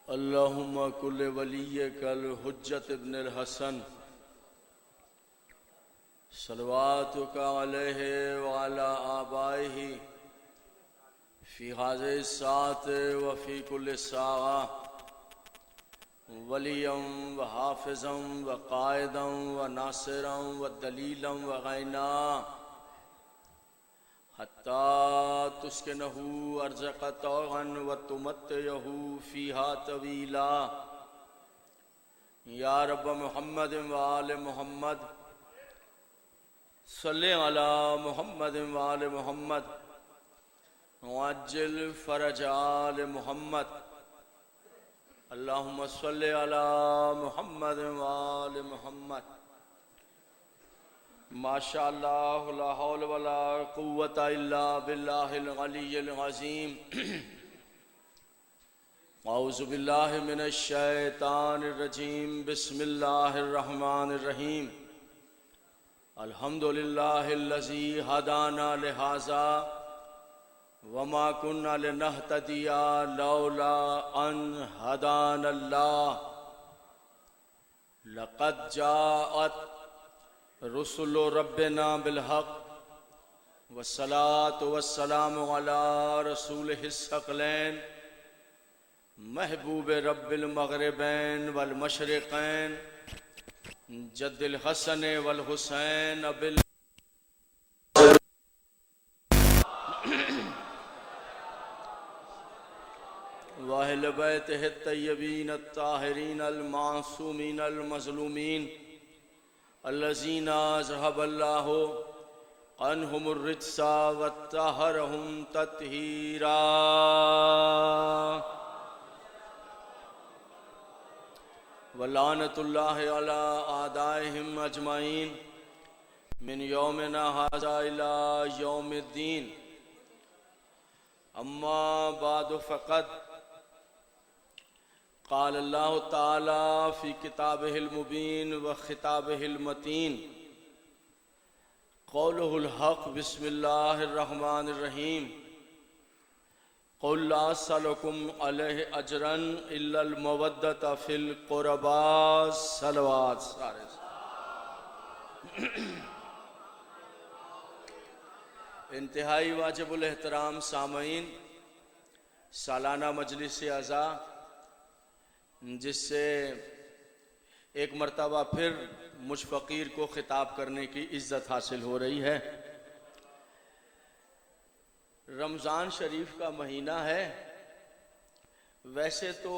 अल्लाहुम्मा कुल्ल वलिय्यकल हुज्जत इब्नुल हसन सलवातुका अलैहि व अला आबाइहि फी हाज़िहि साअत व फी कुल्लि साआ वलियम व हाफिज़म व कायदम व नासिरम व दलीलम व गैना हत्ता तुस्किनहु अर्ज़क़ तौगन व तुमत्तियहु फ़ीहा तवीला। या रब्ब मुहम्मद व आले मुहम्मद सल्लि अला मुहम्मद व आले मुहम्मद वअज्जिल फ़रज आले मुहम्मद। अल्लाहुम्मा सल्लि अला मुहम्मद व आले मुहम्मद। माशाअल्लाह ला हौल वला कुव्वता इल्ला बिल्लाहिल अलिय्यिल अज़ीम। औज़ु बिल्लाहि मिनश शैतानिर रजीम। बिस्मिल्लाहिर रहमानिर रहीम। अल्हम्दुलिल्लाहिल्लज़ी हदाना लिहाज़ा वमा कुन्ना लिनहतदिया लौला अन हदानल्लाह। लक़द जाअत रुसुलु रब्बिना बिलहक़ वस्सलातु वस्सलामु अला रसूलिहिस सकलैन महबूब रब्बिल मग़रिबैन वल मशरिक़ैन जद्दिल हसन वल हुसैन अबिल वाहिल बैतिहि तय्यबीन अत्ताहिरीन अल मासूमीन अल मज़लूमीन अल्लज़ीना ज़हबल्लाहु अन्हुमुर रिज्सा वत्तहरहुम तत्हीरा। वलानतुल्लाहि अला आदाइहिम अजमाइन मिन यौमिना हाज़ा इला यौमिद्दीन। अम्मा बादु फ़क़द क़ाल अल्लाहु ताला फ़ी किताबिहिल मुबीन व ख़िताबिहिल मतीन क़ौलुहुल हक़। बिस्मिल्लाहिर रहमानिर रहीम। क़ुल ला असअलुकुम अलैहि अजरन इल्लल मवद्दत फ़िल क़ुरबा। सलवात सारे इंतहाई वाजिबुल एहतराम सामईन, सालाना मजलिस अज़ा जिससे एक मर्तबा फिर मुझ फ़कीर को खिताब करने की इज्जत हासिल हो रही है। रमज़ान शरीफ का महीना है। वैसे तो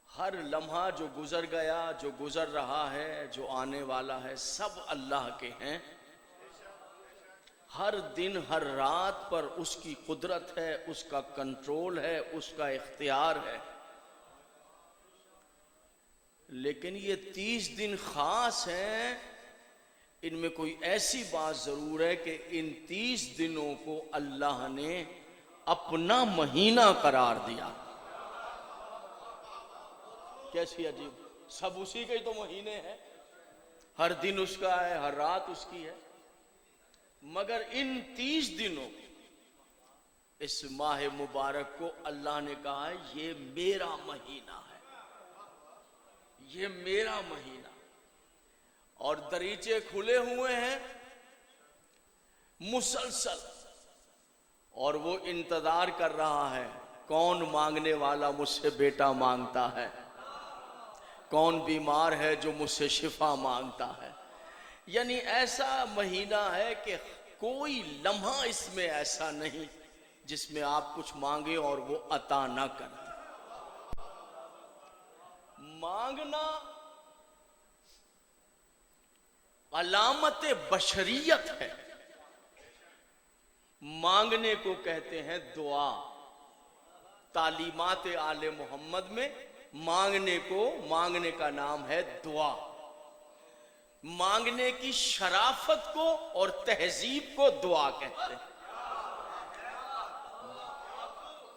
हर लम्हा जो गुज़र गया, जो गुज़र रहा है, जो आने वाला है, सब अल्लाह के हैं। हर दिन हर रात पर उसकी कुदरत है, उसका कंट्रोल है, उसका इख्तियार है। लेकिन ये 30 दिन खास हैं। इनमें कोई ऐसी बात जरूर है कि इन 30 दिनों को अल्लाह ने अपना महीना करार दिया। कैसी अजीब, सब उसी के तो महीने हैं, हर दिन उसका है, हर रात उसकी है। मगर इन 30 दिनों इस माह मुबारक को अल्लाह ने कहा है ये मेरा महीना है, ये मेरा महीना। और दरीचे खुले हुए हैं मुसलसल, और वो इंतजार कर रहा है कौन मांगने वाला मुझसे बेटा मांगता है, कौन बीमार है जो मुझसे शिफा मांगता है। यानी ऐसा महीना है कि कोई लम्हा इसमें ऐसा नहीं जिसमें आप कुछ मांगे और वो अता ना करे। मांगना अलामत बशरियत है। मांगने को कहते हैं दुआ। तालीमात आले मोहम्मद में मांगने का नाम है दुआ। मांगने की शराफत को और तहजीब को दुआ कहते हैं।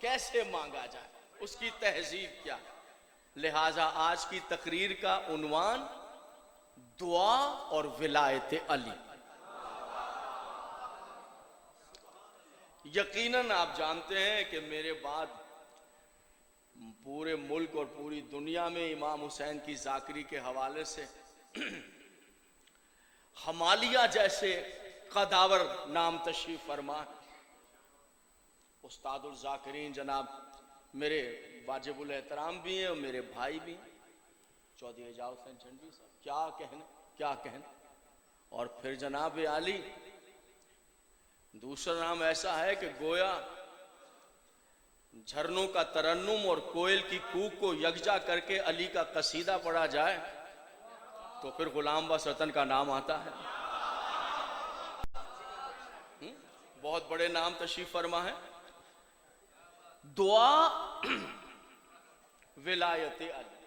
कैसे मांगा जाए, उसकी तहजीब क्या है। लिहाजा आज की तकरीर का उन्वान दुआ और विलायत अली। यकीनन आप जानते हैं कि मेरे बाद पूरे मुल्क और पूरी दुनिया में इमाम हुसैन की जाकरी के हवाले से हमालिया जैसे कदावर नाम तशरीफ फरमा है। उस्तादुल जाकिरीन जनाब मेरे वाजिबुल एहतराम भी हैं और मेरे भाई भी हैं, चौधरी एजाज हुसैन झंडी साहब, क्या कहने। और फिर जनाब आली दूसरा नाम ऐसा है कि गोया झरनों का तरन्नुम और कोयल की कूक को यकजा करके अली का कसीदा पढ़ा जाए तो फिर गुलाम वतन का नाम आता है। बहुत बड़े नाम तशरीफ फरमा है। दुआ विलायत अली,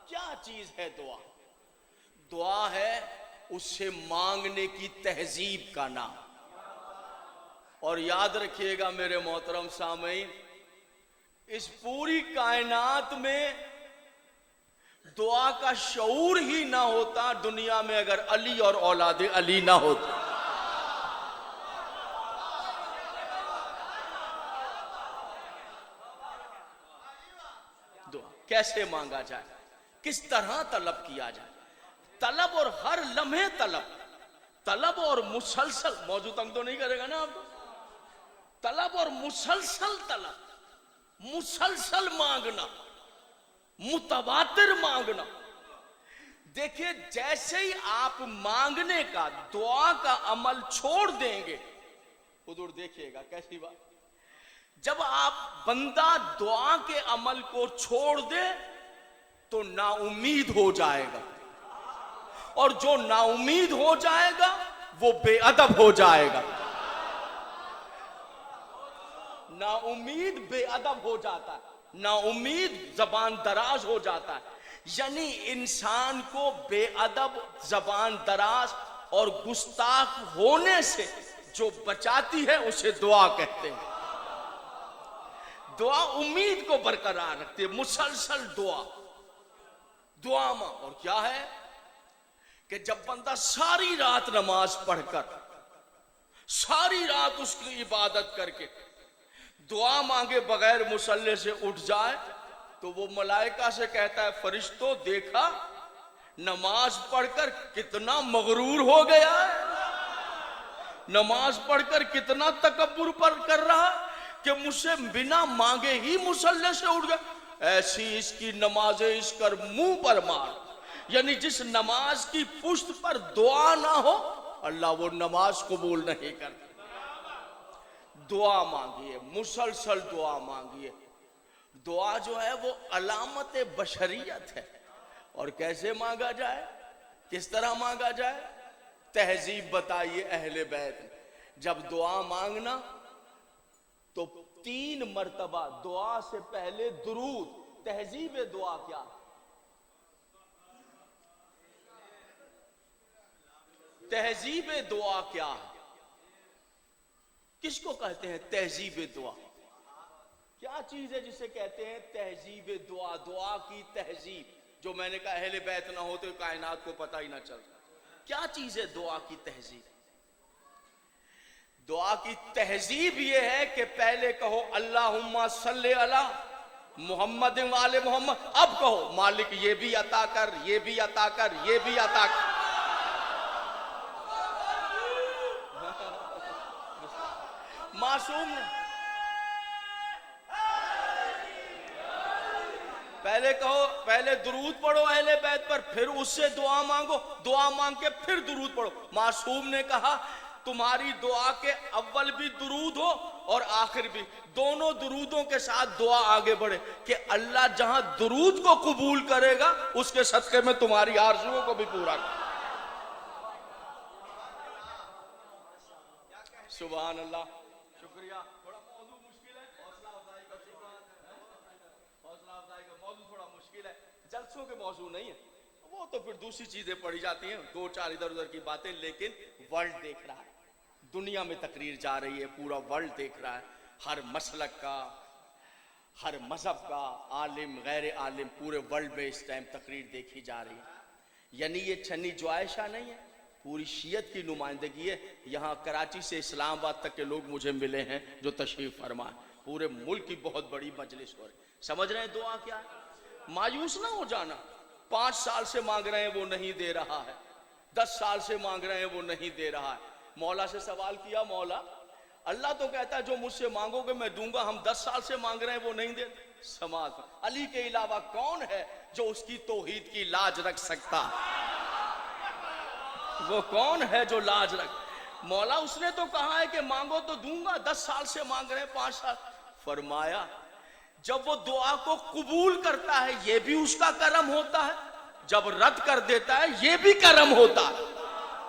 क्या चीज है दुआ? दुआ है उससे मांगने की तहजीब का नाम। और याद रखिएगा मेरे मोहतरम सामईन, इस पूरी कायनात में दुआ का शऊर ही ना होता दुनिया में अगर अली और औलादे अली ना होते। दुआ कैसे मांगा जाए, किस तरह तलब किया जाए? तलब और हर लम्हे तलब और मुसलसल, मौजू तंग तो नहीं करेगा ना आपको? तलब और मुसलसल तलब, मुसलसल मांगना, मुतवातिर मांगना। देखिए जैसे ही आप मांगने का, दुआ का अमल छोड़ देंगे, हुजूर देखिएगा कैसी बात, जब आप बंदा दुआ के अमल को छोड़ दे तो नाउमीद हो जाएगा, और जो नाउमीद हो जाएगा वो बेअदब हो जाएगा। नाउमीद बेअदब हो जाता है, नाउमीद जबान दराज हो जाता है। यानी इंसान को बेअदब, जबान दराज और गुस्ताख होने से जो बचाती है उसे दुआ कहते हैं। दुआ उम्मीद को बरकरार रखती है, मुसलसल दुआ मां। और क्या है कि जब बंदा सारी रात नमाज पढ़कर, सारी रात उसकी इबादत करके दुआ मांगे बगैर मुसल्ले से उठ जाए तो वो मलाइका से कहता है, फरिश्तों देखा नमाज पढ़कर कितना मगरूर हो गया है, नमाज पढ़कर कितना तकब्बुर पर कर रहा कि मुझसे बिना मांगे ही मुसल्ले से उठ गया। ऐसी इसकी नमाजें इसकर मुंह पर मार। यानी जिस नमाज की पुश्त पर दुआ ना हो अल्लाह वो नमाज कबूल नहीं करता। दुआ मांगिए, मुसलसल दुआ मांगिए। दुआ जो है वो अलामत बशरियत है। और कैसे मांगा जाए, किस तरह मांगा जाए? तहजीब बताइए अहले बैत। जब दुआ मांगना तो 3 मर्तबा दुआ से पहले दुरूद। तहजीब दुआ क्या? तहजीब दुआ क्या है? किसको कहते हैं तहजीब दुआ? क्या चीज है जिसे कहते हैं तहजीब दुआ? दुआ की तहजीब। जो मैंने कहा अहले बैत ना हो तो कायनात को पता ही ना चलता। क्या चीज है दुआ की तहजीब? दुआ की तहजीब यह है कि पहले कहो अल्लाहुम्मा सल्ले अला मुहम्मद वाले मोहम्मद। अब कहो मालिक ये भी अता कर, ये भी अता कर, ये भी अता कर। मासूम ने पहले कहो, पहले दुरूद पढ़ो अहले बैत पर, फिर उससे दुआ मांगो, दुआ मांग के फिर दुरूद पढ़ो। मासूम ने कहा तुम्हारी दुआ के अव्वल भी दुरूद हो और आखिर भी, दोनों दुरूदों के साथ दुआ आगे बढ़े कि अल्लाह जहां दुरूद को कबूल करेगा उसके सदके में तुम्हारी आरज़ुओं को भी पूरा कर। सुभान अल्लाह, शुक्रिया। थोड़ा मौजू मुश्किल है, हौसला अफजाई का हौसला अफजाई का मौजू थोड़ा मुश्किल है, जलसों के मौजू नहीं है। वो तो फिर दूसरी चीजें पढ़ी जाती हैं, 2-4 इधर उधर की बातें। लेकिन वर्ल्ड देख रहा है, दुनिया में तकरीर जा रही है, पूरा वर्ल्ड देख रहा है। हर मसलक का, हर मजहब का, आलिम गैर आलिम, पूरे वर्ल्ड में इस टाइम तकरीर देखी जा रही है। यानी ये छन्नी जो आयशा नहीं है, पूरी शियत की नुमाइंदगी है। यहाँ कराची से इस्लामाबाद तक के लोग मुझे मिले हैं जो तशरीफ फरमा है। पूरे मुल्क की बहुत बड़ी मजलिस हो रही। समझ रहे हैं दुआ क्या है? मायूस ना हो जाना। 5 साल से मांग रहे हैं वो नहीं दे रहा है, 10 साल से मांग रहे हैं वो नहीं दे रहा है। मौला से सवाल किया, मौला अल्लाह तो कहता है जो मुझसे मांगोगे मैं दूंगा, हम 10 साल से मांग रहे हैं वो नहीं देते। समाज अली के अलावा कौन है जो उसकी तौहीद की लाज रख सकता है? वो कौन है जो लाज रख? मौला उसने तो कहा है कि मांगो तो दूंगा, 10 साल से मांग रहे हैं, 5 साल। फरमाया जब वो दुआ को कबूल करता है ये भी उसका करम होता है, जब रद्द कर देता है ये भी करम होता है।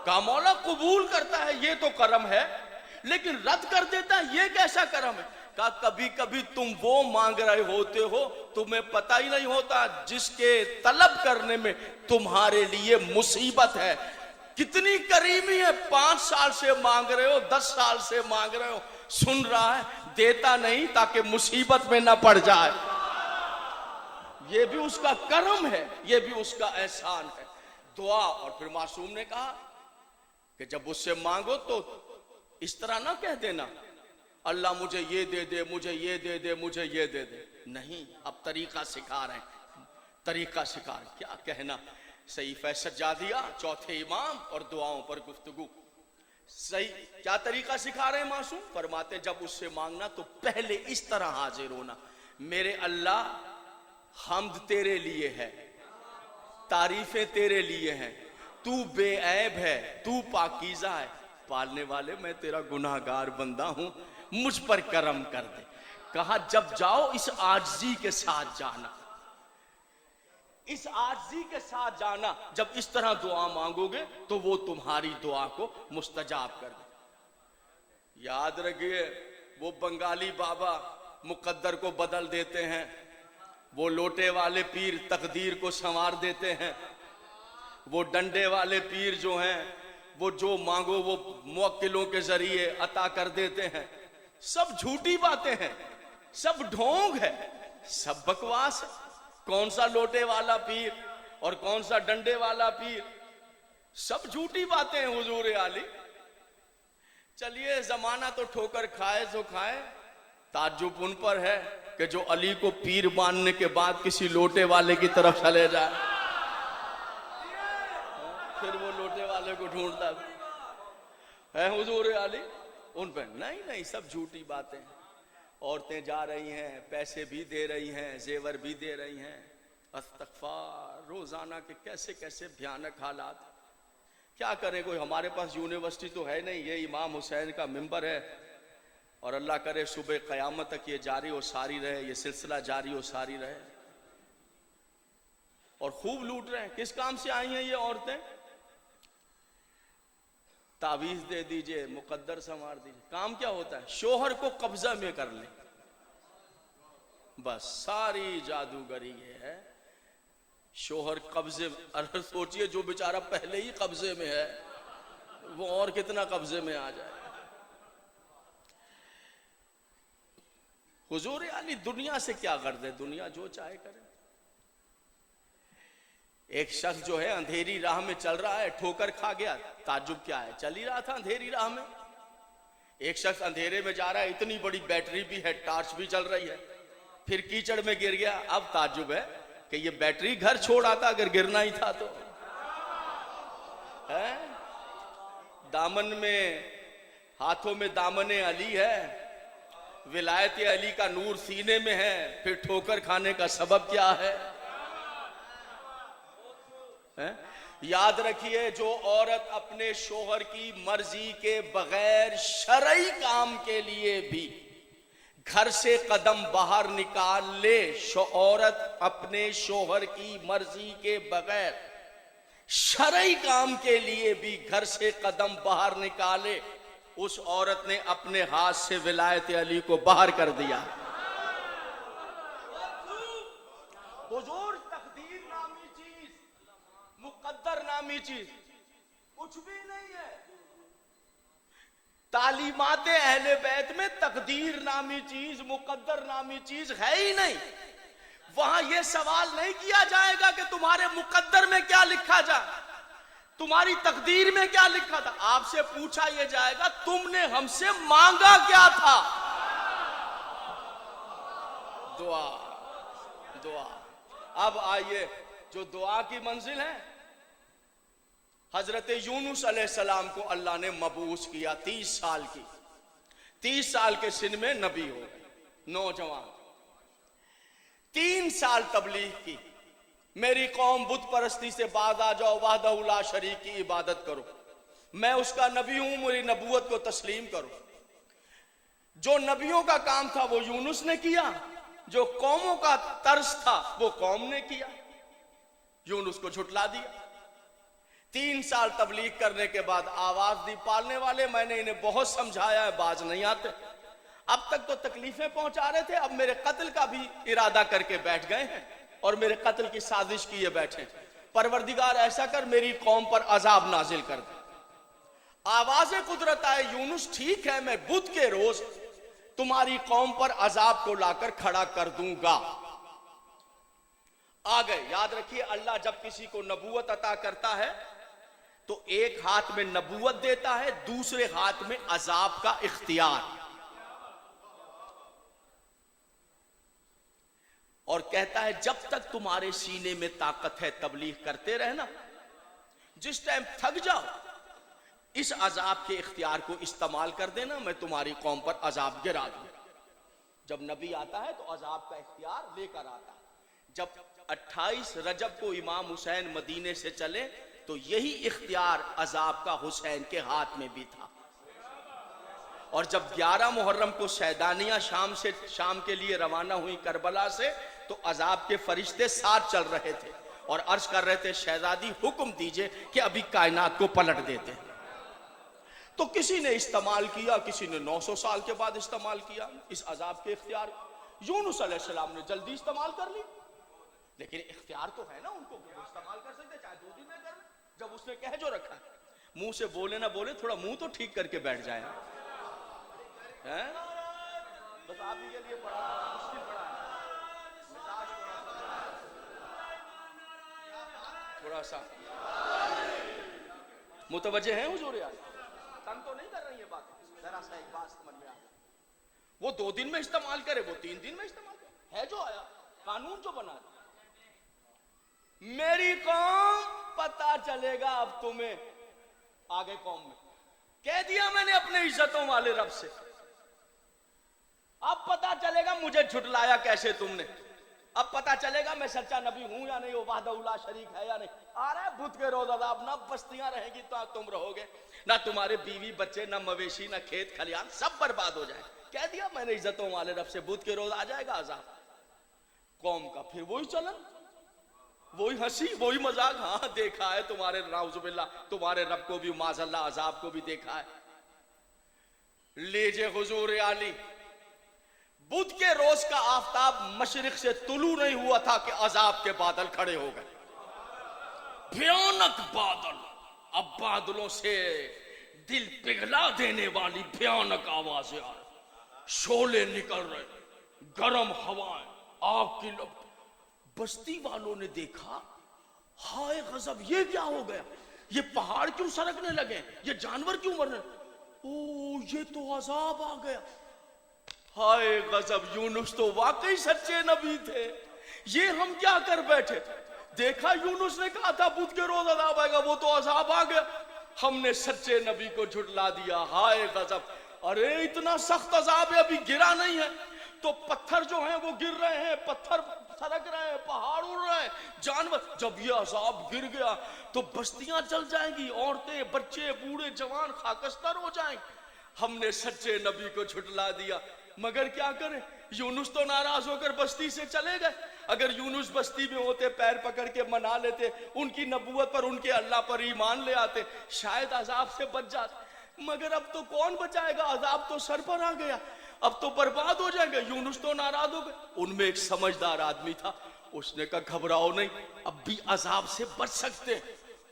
कहा मौला कबूल करता है ये तो करम है, लेकिन रद्द कर देता है ये कैसा करम है? कहा कभी कभी तुम वो मांग रहे होते हो तुम्हें पता ही नहीं होता जिसके तलब करने में तुम्हारे लिए मुसीबत है। कितनी करीमी है, 5 साल से मांग रहे हो, 10 साल से मांग रहे हो, सुन रहा है, देता नहीं ताकि मुसीबत में ना पड़ जाए। ये भी उसका करम है, ये भी उसका एहसान है। दुआ। और फिर मासूम ने कहा कि जब उससे मांगो तो इस तरह ना कह देना अल्लाह मुझे ये दे दे, मुझे ये दे दे, मुझे ये दे दे। नहीं, अब तरीका सिखा रहे हैं, तरीका सिखा रहे। क्या कहना? सही फैसला दिया, चौथे इमाम और दुआओं पर गुफ्तगू। सही क्या तरीका सिखा रहे हैं मासूम? फरमाते जब उससे मांगना तो पहले इस तरह हाजिर होना, मेरे अल्लाह हम्द तेरे लिए है, तारीफें तेरे लिए हैं, तू बेऐब है, तू पाकीज़ा है, पालने वाले मैं तेरा गुनाहगार बंदा हूं, मुझ पर करम कर दे। कहा जब जाओ इस आजिज़ी के साथ जाना, इस आजिज़ी के साथ जाना। जब इस तरह दुआ मांगोगे तो वो तुम्हारी दुआ को मुस्तजाब कर दे। याद रखिए वो बंगाली बाबा मुकद्दर को बदल देते हैं, वो लोटे वाले पीर तकदीर को संवार देते हैं, वो डंडे वाले पीर जो हैं वो जो मांगो वो मुवक्किलों के जरिए अता कर देते हैं। सब झूठी बातें हैं, सब ढोंग है, सब बकवास है। कौन सा लोटे वाला पीर और कौन सा डंडे वाला पीर, सब झूठी बातें हैं हुजूर आली। चलिए जमाना तो ठोकर खाए तो खाए, ताज्जुब उन पर है कि जो अली को पीर मानने के बाद किसी लोटे वाले की तरफ चले जाए, फिर वो लोटे वाले को ढूंढता है हुजूर आली। उन पर नहीं, सब झूठी बातें। औरतें जा रही हैं, पैसे भी दे रही हैं, जेवर भी दे रही हैं, अस्तगफार, रोजाना के कैसे कैसे भयानक हालात। क्या करें, कोई हमारे पास यूनिवर्सिटी तो है नहीं, ये इमाम हुसैन का मिंबर है और अल्लाह करे सुबह क़यामत तक ये जारी और सारी रहे, ये सिलसिला जारी और सारी रहे। और खूब लूट रहे हैं। किस काम से आई हैं ये औरतें? तावीज दे दीजिए, मुकद्दर संवार दीजिए। काम क्या होता है? शोहर को कब्जा में कर ले, बस सारी जादूगरी ये है। शोहर कब्जे में, अरे सोचिए जो बेचारा पहले ही कब्जे में है वो और कितना कब्जे में आ जाए। हुजूर आली दुनिया से क्या कर दे, दुनिया जो चाहे करे। एक शख्स जो है अंधेरी राह में चल रहा है, ठोकर खा गया। ताज्जुब क्या है, चल ही रहा था अंधेरी राह में। एक शख्स अंधेरे में जा रहा है, इतनी बड़ी बैटरी भी है, टॉर्च भी चल रही है, फिर कीचड़ में गिर गया। अब ताज्जुब है कि ये बैटरी घर छोड़ आता अगर गिरना ही था तो। है दामन में, हाथों में दामने अली है, विलायत अली का नूर सीने में है, फिर ठोकर खाने का सबब क्या है? याद रखिए जो औरत अपने शोहर की मर्जी के बगैर शरई काम के लिए भी घर से कदम बाहर निकाल ले, औरत अपने शोहर की मर्जी के बगैर शरई काम के लिए भी घर से कदम बाहर निकाले, उस औरत ने अपने हाथ से विलायत अली को बाहर कर दिया। हुजूर तकदीर नामी चीज, मुकद्दर नामी चीज कुछ भी नहीं है। तालीमात अहले बैत में तकदीर नामी चीज, मुकद्दर नामी चीज है ही नहीं। वहां यह सवाल नहीं किया जाएगा कि तुम्हारे मुकद्दर में क्या लिखा जाए, तुम्हारी तकदीर में क्या लिखा था? आपसे पूछा यह जाएगा तुमने हमसे मांगा क्या था? दुआ, दुआ। अब आइए, जो दुआ की मंजिल है, हजरत यूनुस अलैहिस्सलाम को अल्लाह ने मबूस किया 30 साल की। 30 साल के सिन में नबी हो गए, नौजवान। 3 साल तबलीग की, मेरी कौम बुत परस्ती से बाज आ जाओ, वहदहु ला शरीक की इबादत करो, मैं उसका नबी हूं, मेरी नबूवत को तस्लीम करो। जो नबियों का काम था वो यूनुस ने किया, जो कौमों का तर्ज था वो कौम ने किया, यूनुस को झुटला दिया। 3 साल तबलीग करने के बाद आवाज दी, पालने वाले मैंने इन्हें बहुत समझाया है, बाज नहीं आते। अब तक तो तकलीफें पहुंचा रहे थे, अब मेरे कत्ल का भी इरादा करके बैठ गए हैं और मेरे कत्ल की साजिश किए बैठे। परवरदिगार ऐसा कर, मेरी कौम पर अजाब नाजिल कर दे। आवाज कुदरत आए, यूनुस ठीक है, मैं बुध के रोज तुम्हारी कौम पर अजाब को लाकर खड़ा कर दूंगा। आ गए। याद रखिए, अल्लाह जब किसी को नबूवत अता करता है तो एक हाथ में नबूवत देता है, दूसरे हाथ में अजाब का इख्तियार, और कहता है जब तक तुम्हारे सीने में ताकत है तबलीग करते रहना, जिस टाइम थक जाओ इस अजाब के इख्तियार को इस्तेमाल कर देना, मैं तुम्हारी कौम पर अजाब गिरा दूंगा। जब नबी आता है तो अजाब का इख्तियार लेकर आता है। जब 28 रजब को इमाम हुसैन मदीने से चले तो यही इख्तियार अजाब का हुसैन के हाथ में भी था। और जब 11 मुहर्रम को सैदानिया शाम के लिए रवाना हुई करबला से, तो अजाब के फरिश्ते साथ चल रहे थे और अर्ज कर रहे थे, शहजादी हुक्म दीजिए कि अभी कायनात को पलट देते हैं। तो किसी ने इस्तेमाल किया, किसी ने 900 साल के बाद इस्तेमाल किया इस अजाब के इख्तियार। यूनुस अलैहिस्सलाम ने जल्दी इस्तेमाल कर ली, लेकिन इख्तियार तो है ना उनको, इस्तेमाल कर सकते, चाहे 2 दिन में कर ले। जब उसने कह जो रखा है, मुंह से बोले ना बोले, थोड़ा मुंह तो ठीक करके बैठ जाए हैं? बस आप ही के लिए पढ़ा, मुश्किल पढ़ा है, थोड़ा सा मुतवज्जे हैं हुजूर यार, तंग तो नहीं कर रही है बात, जरा सा एक बात समझ में आ जाए। वो 2 दिन में इस्तेमाल करे, वो 3 दिन में इस्तेमाल करे, है जो आया कानून जो बना। मेरी कौम, पता चलेगा अब तुम्हें, आगे कौम में कह दिया मैंने अपने इज्जतों वाले रब से, अब पता चलेगा मुझे झुटलाया कैसे तुमने, अब पता चलेगा मैं सच्चा नबी हूं या नहीं, वो वहदहु ला शरीक है या नहीं। आ रहा है बुध के रोज अजाब, ना बस्तियां रहेगी तो तुम रहोगे, ना तुम्हारे बीवी बच्चे, ना मवेशी, ना खेत खलियान, सब बर्बाद हो जाए। कह दिया मैंने इज्जतों वाले रब से, बुध के रोज आ जाएगा अजाब। कौम का फिर वही चलन, वही हंसी, वही मजाक। हाँ देखा है तुम्हारे नाउजुबिल्लाह, तुम्हारे रब को भी माज़अल्लाह अजाब को भी देखा है। लीजिए हुजूर आली, बुध के रोज का आफताब मशरिक से तुलू नहीं हुआ था कि अजाब के बादल खड़े हो गए, भयानक बादल। अब बादलों से दिल पिघला देने वाली भयानक आवाजें आ रही, शोले निकल रहे, गर्म हवाएं, आग की लपट। बस्ती वालों ने देखा, हाय गजब, ये क्या हो गया, ये पहाड़ क्यों सरकने लगे, ये जानवर क्यों मरने, ओ ये तो अजाब आ गया। हाय गजब, यूनुस तो वाकई सच्चे नबी थे, ये हम क्या कर बैठे। देखा यूनुस ने कहा था बुध के रोज अजाब आएगा, वो तो अजाब आ गया, हमने सच्चे नबी को झुटला दिया। हाय गजब, अरे इतना सख्त अजाब है, अभी गिरा नहीं है तो पत्थर जो हैं वो गिर रहे हैं, पत्थर सरक रहे हैं, पहाड़ उड़ रहे हैं, जानवर। जब ये अजाब गिर गया तो बस्तियां जल जाएंगी, औरतें बच्चे बूढ़े जवान खाकस्तर हो जाएंगे। हमने सच्चे नबी को झुटला दिया, मगर क्या करें, यूनुस तो नाराज होकर बस्ती से चले गए। अगर यूनुस बस्ती में होते, पैर पकड़ के मना लेते, उनकी नबूवत पर, उनके अल्लाह पर ईमान ले आते, शायद अजाब से बच जाते। मगर अब तो कौन बचाएगा, अजाब तो सर पर आ गया, अब तो बर्बाद हो जाएंगे। यूनुस तो नाराज हो गए। उनमें एक समझदार आदमी था, उसने कहा घबराओ नहीं, अब भी अजाब से बच सकते हैं।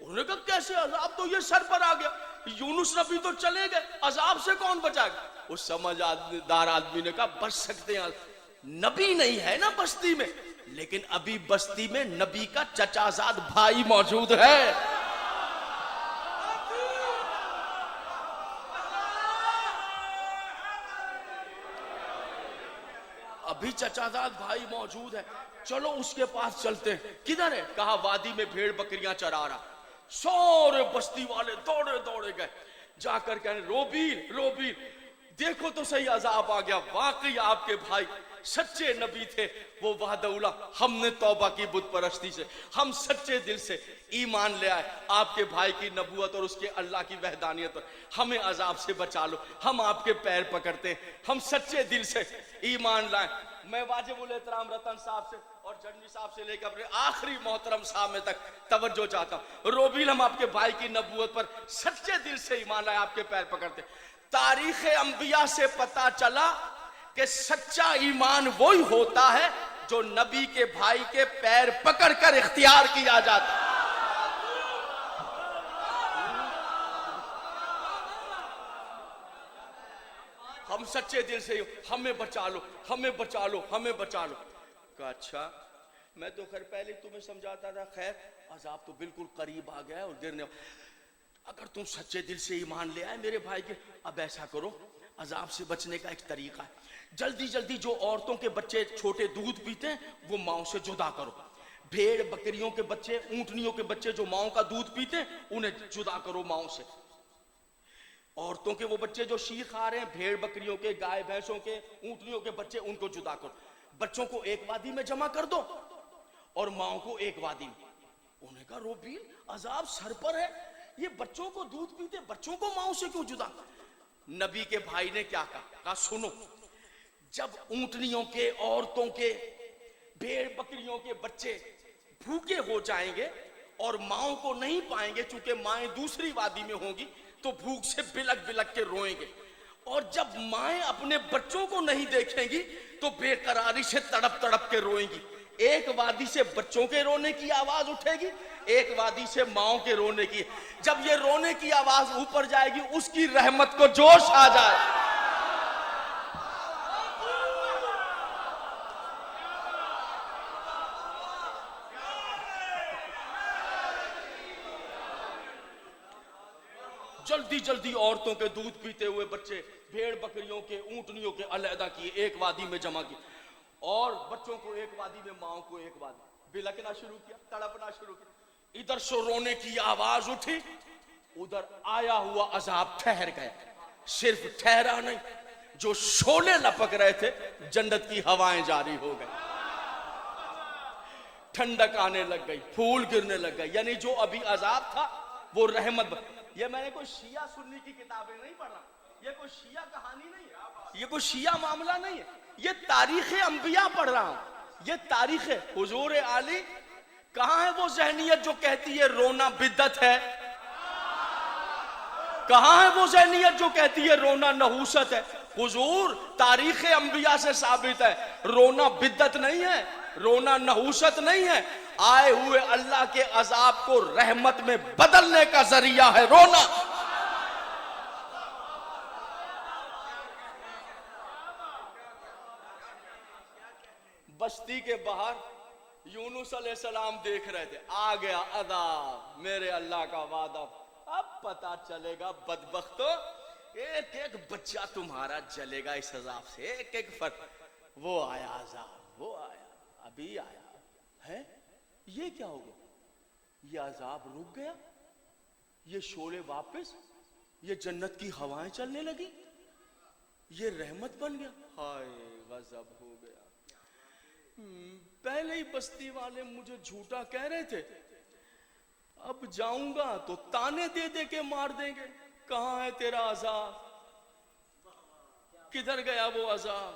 उन्होंने कहा कैसे, अजाब तो ये सर पर आ गया, यूनुस नबी तो चले गए, अजाब से कौन बचाएगा। उस समझदार आदमी ने कहा बच सकते हैं, नबी नहीं है ना बस्ती में, लेकिन अभी बस्ती में नबी का चचाजाद भाई मौजूद है। अभी चचाजाद भाई मौजूद है, चलो उसके पास चलते हैं। किधर है? कहा वादी में भेड़ बकरियां चरा रहा। सारे बस्ती वाले दौड़े दौड़े गए, जाकर कहने रोबील रोबील देखो तो सही अजाब आ गया। वाकई आपके भाई सच्चे नबी थे, वो वादउला, हमने तौबा की बुत परस्ती से, हम सच्चे दिल से ईमान ले आए आपके भाई की नबूवत और उसके अल्लाह की वहदानियत पर, हमें अजाब से बचा लो, हम आपके पैर पकड़ते हैं, हम सच्चे दिल से ईमान लाए। मैं वाजिबुल एहतराम रतन साहब से और जन्मी साहब से लेकर अपने आखिरी मोहतरम साहब में तक तवज्जो चाहता हूं, रोबील हम आपके भाई की नबूवत पर सच्चे दिल से ईमान लाए, आपके पैर पकड़ते। तारीख अंबिया से पता चला कि सच्चा ईमान वही होता है जो नबी के भाई के पैर पकड़कर इख्तियार किया जाता है। हम सच्चे दिल से हमें बचा लो, हमें बचा लो, हमें बचा लो। कहा अच्छा, मैं तो खैर पहले तुम्हें समझाता था, खैर अजाब तो बिल्कुल करीब आ गया है और गिरने, अगर तुम सच्चे दिल से ईमान ले आए मेरे भाई के, अब ऐसा करो, अजाब से बचने का एक तरीका है, जल्दी जल्दी जो औरतों के बच्चे छोटे दूध पीते हैं वो माओ से जुदा करो, भेड़ बकरियों के बच्चे, ऊंटनियों के बच्चे जो माओ का दूध पीते हैं उन्हें जुदा करो माओ से। औरतों के वो बच्चे जो शी खा रहे हैं, भेड़ बकरियों के, गाय भैंसों के, ऊंटनियों के बच्चे, उनको जुदा करो। बच्चों को एक वादी में जमा कर दो और माओ को एक वादी में। उन्हें कहा रोबील अजाब सर पर है, ये बच्चों को दूध पीते, बच्चों को माओ से क्यों जुदा? नबी के भाई ने क्या कहा, सुनो, जब ऊंटनियों के, औरतों के, भेड़ बकरियों के बच्चे भूखे हो जाएंगे और माओ को नहीं पाएंगे, चूंकि माएं दूसरी वादी में होंगी, तो भूख से बिलक बिलक के रोएंगे, और जब माएं अपने बच्चों को नहीं देखेंगी तो बेकरारी से तड़प तड़प के रोएंगी। एक वादी से बच्चों के रोने की आवाज उठेगी, एक वादी से माओ के रोने की। जब ये रोने की आवाज ऊपर जाएगी, उसकी रहमत को जोश आ जाए। जल्दी जल्दी औरतों के दूध पीते हुए बच्चे भेड़ बकरियों के, ऊंटनियों के अलहदा किए, एक वादी में जमा किए, और बच्चों को एक वादी में, माओ को एक वादी। बिलकना शुरू किया, तड़पना शुरू किया। इधर से रोने की आवाज उठी, उधर आया हुआ अजाब ठहर गया। सिर्फ ठहरा नहीं, जो शोले लपक रहे थे, जन्नत की हवाएं जारी हो गई, ठंडक आने लग गई, फूल गिरने लग गए। यानी जो अभी अजाब था वो रहमत। ये मैंने कोई शिया सुन्नी की किताबें नहीं पढ़ा, ये कोई शिया कहानी नहीं है, ये कोई शिया मामला नहीं है, ये तारीख अंबिया पढ़ रहा हूं, ये तारीख हुजूर आली। कहां है वो जहनियत जो कहती है रोना बिद्दत है? कहां है वो जहनियत जो कहती है रोना नहूसत है? हुजूर तारीख अंबिया से साबित है, रोना बिद्दत नहीं है, रोना नहूसत नहीं है, आए हुए अल्लाह के अजाब को रहमत में बदलने का जरिया है रोना। बस्ती के बाहर यूनुस अलैहिस्सलाम देख रहे थे, आ गया अजाब, मेरे अल्लाह का वादा, अब पता चलेगा बदबख्तो, एक एक बच्चा तुम्हारा जलेगा इस अजाब से, एक एक फर्क। वो आया अजाब, वो आया, अभी आया है, ये क्या हो गया? ये अजाब रुक गया, ये शोले वापस, ये जन्नत की हवाएं चलने लगी, ये रहमत बन गया। हाय गजब हो गया। पहले ही बस्ती वाले मुझे झूठा कह रहे थे, अब जाऊंगा तो ताने दे दे के मार देंगे। कहां है तेरा अजाब? किधर गया वो अजाब?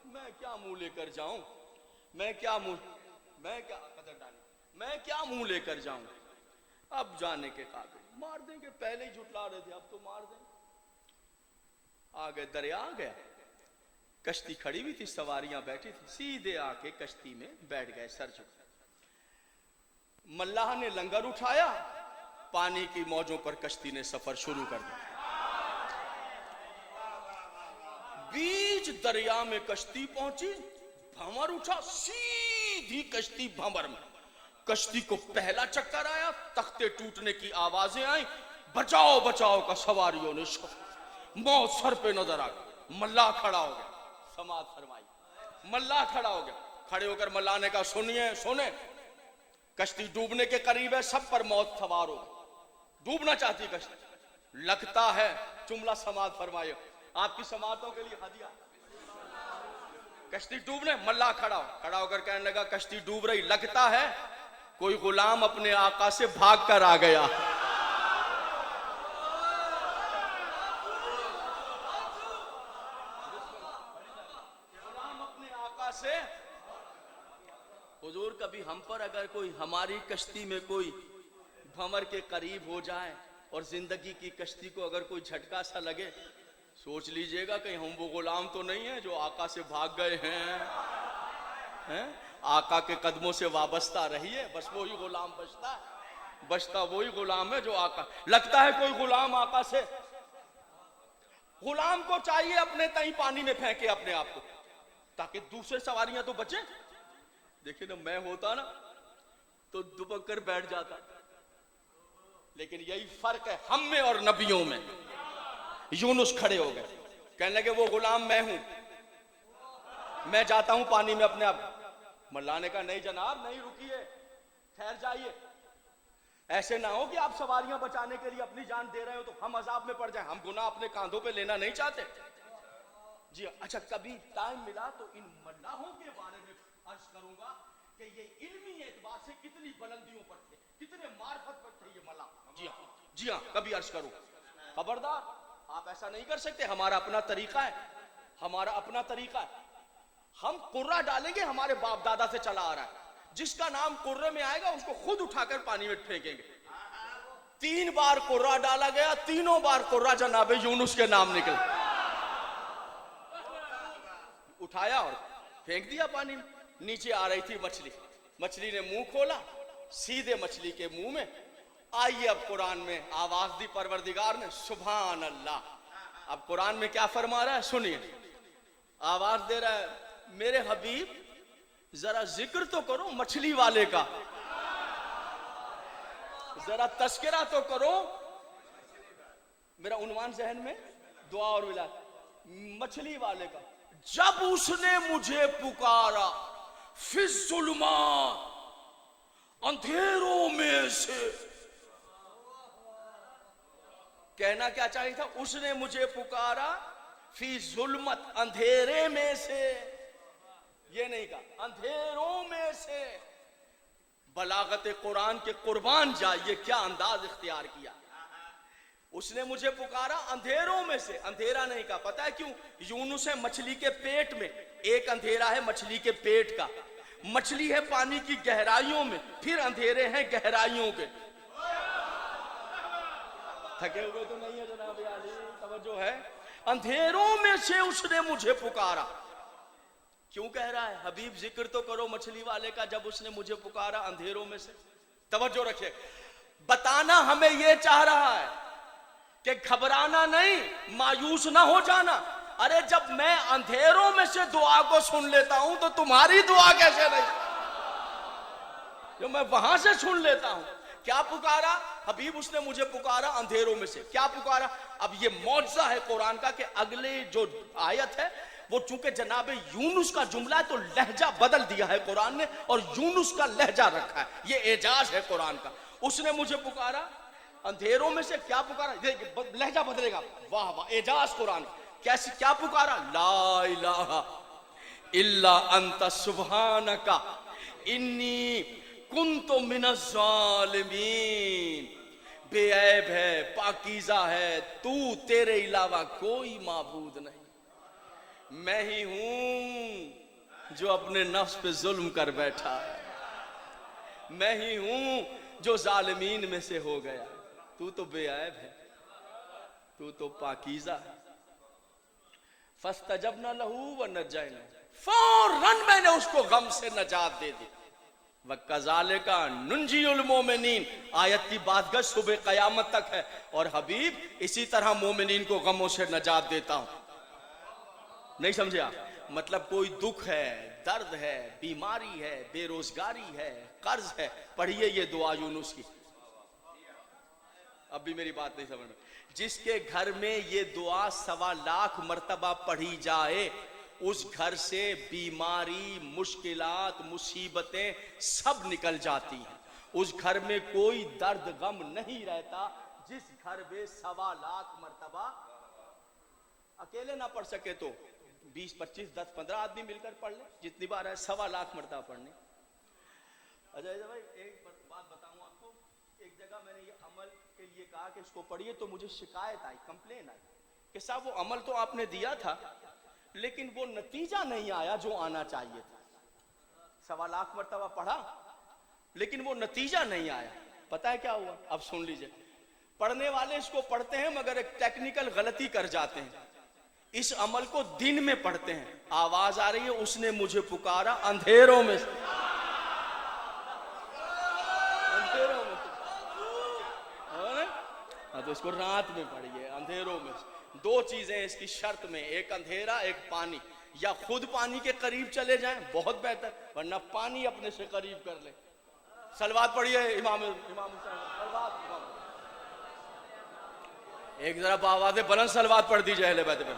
मैं क्या मुंह लेकर जाऊं? मैं क्या मुंह लेकर जाऊं? अब जाने के काबिल, मार देंगे, पहले ही झुटला रहे थे, अब तो मार देंगे। आ गए, दरिया आ गया, कश्ती खड़ी हुई थी, सवारियां बैठी थी, सीधे आके कश्ती में बैठ गए, सर झुक। मल्लाह ने लंगर उठाया, पानी की मौजों पर कश्ती ने सफर शुरू कर दिया। बीच दरिया में कश्ती पहुंची, भंवर उठा, सीधी कश्ती भंवर में। कश्ती को पहला चक्कर आया, तख्ते टूटने की आवाजें आई, बचाओ बचाओ का सवारियों ने मौत सर पे नजर आ गई। मल्लाह खड़ा हो गया, समाज फरमाई। मल्लाह खड़ा हो गया, खड़े होकर मल्लाह ने कहा सुनिए सुने, कश्ती डूबने के करीब है, सब पर मौत सवार हो गई, डूबना चाहती कश्ती। लगता है जुमला समाज फरमाए, आपकी समातों के लिए हदिया, कश्ती डूबने। मल्लाह खड़ा होकर कहने लगा कश्ती डूब रही, लगता है कोई गुलाम अपने आका से भाग कर आ गया। गुलाम अपने आका से। हुजूर कभी हम पर अगर कोई हमारी कश्ती में कोई भंवर के करीब हो जाए और जिंदगी की कश्ती को अगर कोई झटका सा लगे, सोच लीजिएगा कहीं हम वो गुलाम तो नहीं है जो आका से भाग गए हैं? आका के कदमों से वाबस्ता रहिए, बस वही गुलाम बचता वही गुलाम है जो आका। लगता है कोई गुलाम आका से, गुलाम को चाहिए अपने तई पानी में फेंके अपने आप को ताकि दूसरे सवारियां तो बचे। देखिए ना, मैं होता ना तो दुबक कर बैठ जाता, लेकिन यही फर्क है हम में और नबियों में। यूनुस खड़े हो गए, कहने लगे वो गुलाम मैं हूं, मैं जाता हूं पानी में अपने आप। मल्लाह ने कहा नहीं जनाब, नहीं, रुकिए, ठहर जाइए। ऐसे ना हो कि आप सवारियां बचाने के लिए अपनी जान दे रहे हो तो हम अजाब में पड़ जाए। हम गुनाह अपने कांधों पे लेना नहीं चाहते। जी अच्छा, कभी टाइम मिला तो इन मल्लाहों के बारे में अर्ज करूंगा कि ये इल्मी एतबार से कितनी बुलंदियों पर थे, कितने मार्फत पर थे ये मल्लाह। जी हाँ, कभी अर्ज करूं। खबरदार, आप ऐसा नहीं कर सकते। हमारा अपना तरीका है, हमारा अपना तरीका है। हम कुर्रा डालेंगे, हमारे बाप दादा से चला आ रहा है। जिसका नाम कुर्रे में आएगा उसको खुद उठाकर पानी में फेंकेंगे। 3 बार कुर्रा डाला गया, तीनों बार कुर्रा जनाबे यूनुस के नाम निकले। उठाया और फेंक दिया पानी में। नीचे आ रही थी मछली, मछली ने मुंह खोला, सीधे मछली के मुंह में। आइए अब कुरान में आवाज दी परवरदिगार ने, सुभान अल्लाह। अब कुरान में क्या फरमा रहा है सुनिए, आवाज दे रहा है, मेरे हबीब जरा जिक्र तो करो मछली वाले का, जरा तस्करा तो करो। मेरा उन्वान जहन में दुआ और मिला, मछली वाले का। जब उसने मुझे पुकारा फिज़्ज़ुल्मात, अंधेरों में से। कहना क्या चाहिए था, उसने मुझे पुकारा फी जुल्मत, अंधेरे में से। ये नहीं कहा अंधेरों में से। बलागत कुरान के कुर्बान जाइए, क्या अंदाज इख्तियार किया। उसने मुझे पुकारा अंधेरों में से, अंधेरा नहीं कहा। पता है क्यों? यूनुस है मछली के पेट में। एक अंधेरा है मछली के पेट का, मछली है पानी की गहराइयों में, फिर अंधेरे हैं गहराइयों के। थके हुए तो नहीं है जनाब आली, तवज्जो है। अंधेरों में से उसने मुझे पुकारा। क्यों कह रहा है हबीब जिक्र तो करो मछली वाले का, जब उसने मुझे पुकारा अंधेरों में से। तवज्जो रखिए, बताना हमें यह चाह रहा है कि घबराना नहीं, मायूस ना हो जाना। अरे जब मैं अंधेरों में से दुआ को सुन लेता हूं तो तुम्हारी दुआ कैसे नहीं, जो मैं वहां से सुन लेता हूं। क्या पुकारा हबीब? उसने मुझे पुकारा अंधेरों में से। क्या पुकारा? अब ये मौजज़ा है कुरान का कि अगले जो आयत है वो चूंकि जनाबे यूनुस का जुमला है तो लहजा बदल दिया है कुरान ने और यूनुस का लहजा रखा है। ये एजाज है कुरान का। उसने मुझे पुकारा अंधेरों में से। क्या पुकारा? लहजा बदलेगा। वाह वाह, एजाज कुरान। कैसे क्या पुकारा? ला इलाहा इल्ला अंता सुब्हानका इन्नी कुन्तु मिनज़ ज़ालिमीन। बेऐब है, पाकीज़ा है तू, तेरे अलावा कोई माबूद नहीं। मैं ही हूं जो अपने नफ्स पे जुल्म कर बैठा है, मैं ही हूं जो जालिमीन में से हो गया। तू तो बेऐब है, तू तो पाकीज़ा है। फस्तजबना लहू व नजैना, फौरन मैंने उसको गम से नजात दे दी। वकज़ालिका नुंजीउल मोमिनीन, आयत की बात गश सुबह कयामत तक है। और हबीब इसी तरह मोमिनीन को गमों से नजात देता हूं। नहीं समझे आप? मतलब कोई दुख है, दर्द है, बीमारी है, बेरोजगारी है, कर्ज है, पढ़िए ये दुआ यूनुस की। अब भी मेरी बात नहीं समझ में। जिसके घर में ये दुआ 1.25 लाख मर्तबा पढ़ी जाए, उस घर से बीमारी, मुश्किलात, मुसीबतें सब निकल जाती हैं। उस घर में कोई दर्द गम नहीं रहता। जिस घर में 1.25 लाख मर्तबा, अकेले ना पढ़ सके तो 20, 25, 10, 15 आदमी मिलकर पढ़ ले, जितनी बार है 1.25 लाख मर्तबा पढ़ने। अजय भाई एक बात बताऊं आपको, एक जगह मैंने ये अमल के लिए कहा कि इसको पढ़िए, तो मुझे शिकायत आई, कंप्लेन आई कि साहब वो अमल तो आपने दिया था लेकिन वो नतीजा नहीं आया जो आना चाहिए था। 1.25 लाख मर्तबा पढ़ा लेकिन वो नतीजा नहीं आया। पता है क्या हुआ? अब सुन लीजिए। पढ़ने वाले इसको पढ़ते हैं मगर एक टेक्निकल गलती कर जाते हैं। इस अमल को दिन में पढ़ते हैं। आवाज आ रही है, उसने मुझे पुकारा अंधेरों में, अंधेरों में। हाँ, तो इसको रात में पढ़िए, अंधेरों में। 2 चीजें इसकी शर्त में, एक अंधेरा, एक पानी। या खुद पानी के करीब चले जाएं, बहुत बेहतर, वरना पानी अपने से करीब कर ले। सलवात पढ़िए इमाम सलवात। एक जरा आवाज बुलंद सलवात पढ़ दीजिए अहले बैत पे।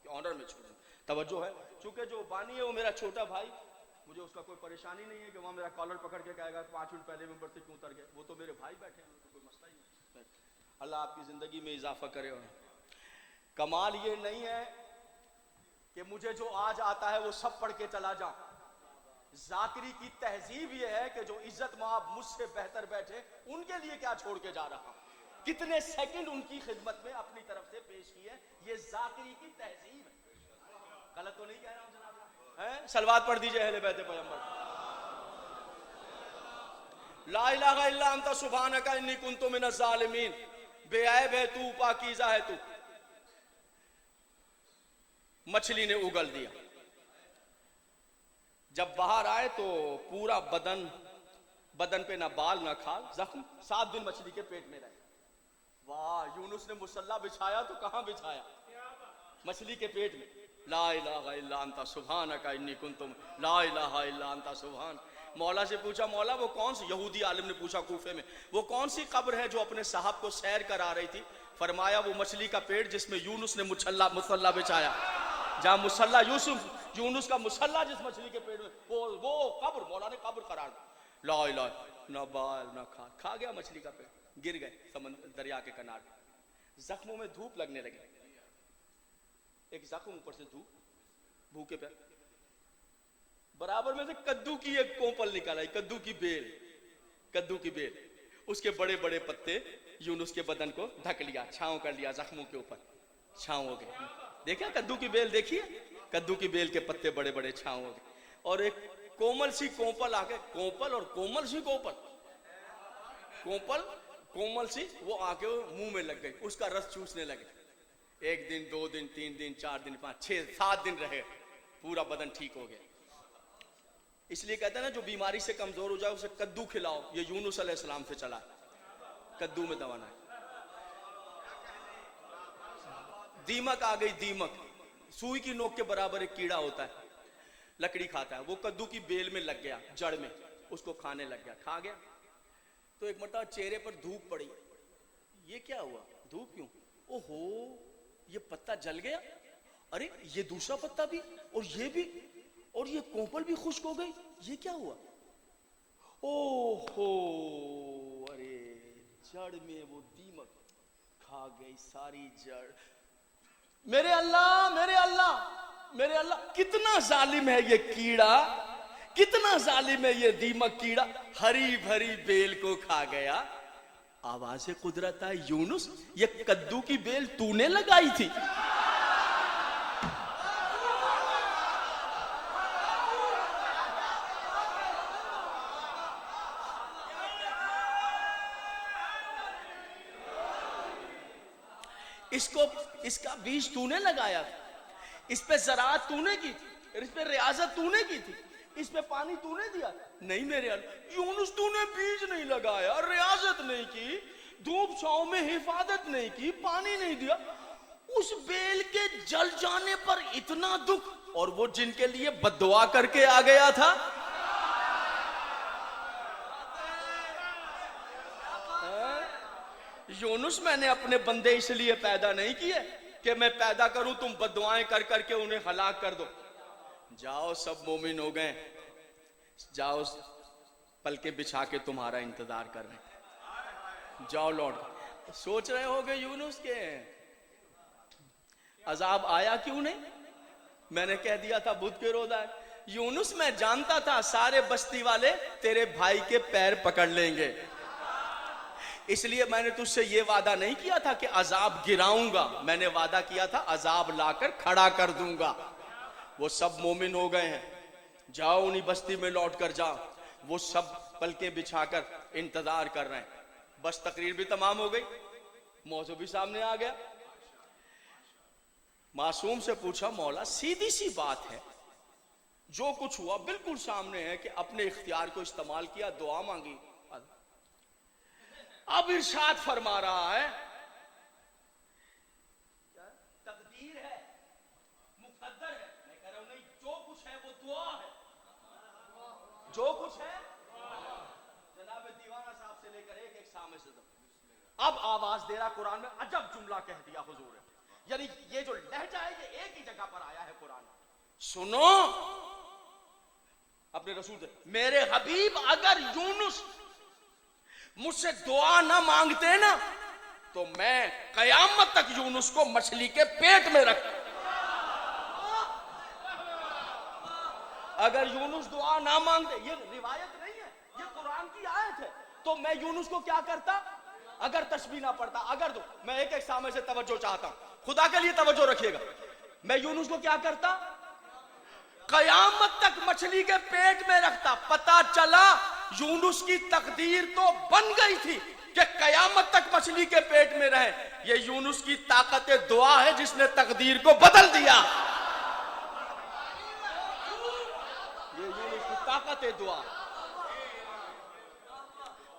ऑनर में छोड़ूंगा, तवज्जो है। चूंकि जो बानी है वो मेरा छोटा भाई, मुझे उसका कोई परेशानी नहीं है कि वहां मेरा कॉलर पकड़ के कहेगा 5 मिनट पहले मेंबर से क्यों उतर गए। वो तो मेरे भाई बैठे हैं, तो कोई मसला ही नहीं। अल्लाह आपकी जिंदगी में इजाफा करे। कमाल ये नहीं है कि मुझे जो आज आता है वो सब पढ़ के चला जाऊं। जाकिरी की तहजीब ये है कि जो इज्जत माब मुझसे बेहतर बैठे, उनके लिए क्या छोड़ के जा रहा हूं। कितने सेकंड उनकी खिदमत में अपनी तरफ से पेश किए, ये जाकिरी की तहजीब है। गलत तो नहीं कह रहा हूं जनाब? हैं? सलवात पढ़ दीजिए अहले बैत पैगंबर। ला इलाहा इल्ला अंता सुब्हानका इन्नी कुन्तु मिनज़ ज़ालिमीन। बेऐब है तू, पाकीज़ा है तू। मछली ने उगल दिया। जब बाहर आए तो पूरा बदन पे ना बाल ना खाल, जख्म। 7 दिन मछली के पेट में रहे। वाह, यूनुस ने मुसल्ला बिछाया तो कहां बिछाया? मछली के पेट में। ला इलाहा इल्ला अंता सुब्हानका इन्नी कुन्तु, ला इलाहा इल्ला अंता सुब्हान। मौला से पूछा, मौला वो कौन सी, यहूदी आलिम ने पूछा कूफे में, वो कौन सी कब्र है जो अपने साहब को सैर करा रही थी? फरमाया वो मछली का पेट जिसमें यूनुस ने मुसल्ला बिछाया। जहां मुसल्ला यूनुस का मुसल्ला जिस मछली के पेट में, वो कब्र मौला ने कब्र करार दी। ला इलाहा, ना बाल ना खा गया मछली का पेट, गिर गए समंदर दरिया के किनारे। जख्मों में धूप लगने लगे, एक जख्म ऊपर से धूप, भूखे पे बराबर में से कद्दू की एक कोंपल निकाला, कद्दू की बेल, उसके बड़े बड़े पत्ते यूनुस के बदन को ढक लिया, छांव कर लिया, जख्मों के ऊपर छांव हो गए। देखा कद्दू की बेल? देखिए कद्दू की बेल के पत्ते बड़े बड़े छांव हो गए। और एक कोमल सी कोंपल आके, कोंपल और कोमल सी कोमल सी वो आके मुंह में लग गई, उसका रस चूसने लगे। 1 दिन 2 दिन 3 दिन 4 दिन 5 6 7 दिन रहे, पूरा बदन ठीक हो गया। इसलिए कहते हैं ना, जो बीमारी से कमजोर हो जाए उसे कद्दू खिलाओ। ये यूनुस अलैहिस्सलाम से चला, कद्दू में दवाना है। दीमक आ गई, दीमक सुई की नोक के बराबर एक कीड़ा होता है, लकड़ी खाता है, वो कद्दू की बेल में लग गया, जड़ में, उसको खाने लग गया, खा गया। तो एक मरतबा चेहरे पर धूप पड़ी। ये क्या हुआ? धूप क्यों? ओहो, ये पत्ता जल गया, अरे ये दूसरा पत्ता भी, और ये भी, और ये कोंपल भी खुश्क हो गई, ये क्या हुआ? ओहो, अरे जड़ में वो दीमक खा गई सारी जड़। मेरे अल्लाह, मेरे अल्लाह, मेरे अल्लाह, कितना जालिम है ये कीड़ा, कितना जालिम है ये दीमक कीड़ा, हरी भरी बेल को खा गया। आवाज़े कुदरत है, यूनुस ये कद्दू की बेल तूने लगाई थी? इसका बीज तूने लगाया था, इस पे ज़राअत तूने की थी, इस पे रियाजत तूने की थी, इस पे पानी तूने दिया? नहीं मेरे अल्लाह, यूनुस तूने बीज नहीं लगाया, रियाजत नहीं की, धूप छांव में हिफाजत नहीं की, पानी नहीं दिया, उस बेल के जल जाने पर इतना दुख, और वो जिनके लिए बद्दुआ करके आ गया था। यूनुस, मैंने अपने बंदे इसलिए पैदा नहीं किए कि मैं पैदा करूं तुम बद्दुआएं कर करके उन्हें हलाक कर दो। जाओ, सब मोमिन हो गए, जाओ, पलके बिछा के तुम्हारा इंतजार कर रहे हैं, जाओ लौट। सोच रहे होगे यूनुस के अजाब आया क्यों नहीं? मैंने कह दिया था बुध के रोज आए। यूनुस, मैं जानता था सारे बस्ती वाले तेरे भाई के पैर पकड़ लेंगे, इसलिए मैंने तुझसे ये वादा नहीं किया था कि अजाब गिराऊंगा, मैंने वादा किया था अजाब लाकर खड़ा कर दूंगा। वो सब मोमिन हो गए हैं, जाओ उन्हीं बस्ती में लौट कर जाओ। वो सब पलके बिछाकर इंतजार कर रहे हैं। बस तकरीर भी तमाम हो गई, मौजू भी सामने आ गया। मासूम से पूछा, मौला सीधी सी बात है, जो कुछ हुआ बिल्कुल सामने है कि अपने इख्तियार को इस्तेमाल किया, दुआ मांगी। अब इरशाद फरमा रहा है, तकदीर है, मुकद्दर है। मैं कह रहा हूं नहीं, जो कुछ है वो दुआ है, जो कुछ है। जनाब दीवाना साहब से लेकर एक सामने से अब आवाज दे रहा कुरान में, अजब जुमला कह दिया हुजूर ने, यानी ये जो लहजा है ये एक ही जगह पर आया है कुरान में। सुनो अपने रसूल से, मेरे हबीब, अगर यूनुस मुझसे दुआ ना मांगते ना तो मैं कयामत तक यूनुस को मछली के पेट में रख, अगर यूनुस दुआ ना मांगते, ये रिवायत नहीं है, ये कुरान की आयत है, तो मैं यूनुस को क्या करता? अगर तस्बीह ना पढ़ता, अगर तो मैं एक एक सामने से तवज्जो चाहता हूं, खुदा के लिए तवज्जो रखिएगा, मैं यूनुस को क्या करता? कयामत तक मछली के पेट में रखता। पता चला यूनुस की तकदीर तो बन गई थी कि कयामत तक मछली के पेट में रहे। ये यूनुस की ताकत दुआ है जिसने तकदीर को बदल दिया। ये यूनुस की ताकत दुआ।